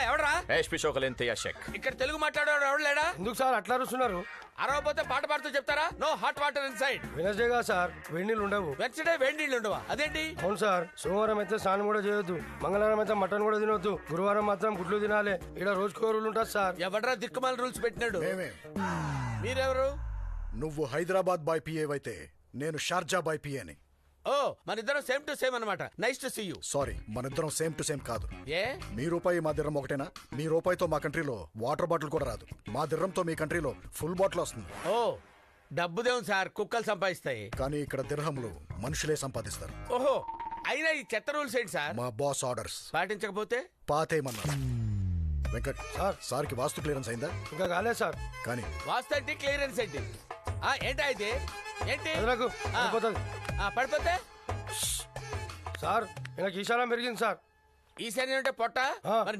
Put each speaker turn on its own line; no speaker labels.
ఎవడరా?
షేక్.
ఇక్కడ తెలుగు మాట్లాడేవాడు ఎవడు లేడా?
ఎందుకు సార్ అట్లా అరుస్తున్నారు?
అరవపోతే పాట పాడుతూ చెప్తారా? No hot water inside.
వెనస్డేగా సార్, వేడి నీళ్ళు ఉండవు.
వెన్స్డే వేడి నీళ్ళు ఉండవా? అదేంటి?
అవును సార్, సోమవారం అయితే స్నానం కూడా చేయొద్దు, మంగళవారం అయితే మటన్ కూడా తినొద్దు, గురువారం మాత్రం గుడ్లు తినాలి. ఇక్కడ రోజుకో రూల్ ఉంటుంది సార్.
ఎవడరా దిక్కుమాల రూల్స్ పెట్టినాడు?
మేమే.
మీరెవరు?
నువ్వు హైదరాబాద్ బాయ్ పిఏ అయితే నేను షార్జా బాయ్ పిఏని.
ఓ, మన ఇద్దరం సేమ్ టు సేమ్ అన్నమాట. Nice to see you.
Sorry, మనిద్దరం సేమ్ టు సేమ్ కాదు.
ఏ?
మీ రూపాయి మా దిర్రం ఒకటేనా? మీ రూపాయితో మా కంట్రీలో వాటర్ బాటిల్ కూడా రాదు. మా దిర్రంతో మీ కంట్రీలో ఫుల్ బాటిల్ వస్తుంది.
ఓ, డబ్బుదేం సార్, కుక్కలు సంపాదిస్తాయి.
కానీ ఇక్కడ దిర్హంలు మనుషులే సంపాదిస్తారు.
ఓహో, అయినా ఈ చెత్త రూల్స్ ఏంటి సార్?
మా బాస్ ఆర్డర్స్
పాటించకపోతే
పాతేయమన్నారు. వెంకట్ సార్కి వాస్తు క్లియరెన్స్ అయిందా?
ఇంకా కాలేదు సార్.
కానీ
వాస్తు ఏంటి, క్లియరెన్స్ ఏంటి? ఏంటా ఇది? ఏంటి?
వదలకు,
ఆ,
పడిపోతుంది.
పడిపోతే
సార్, నాకు ఈశానం పెరిగింది సార్.
ఈ శని అంటే పొట్ట
ఆ.
మరి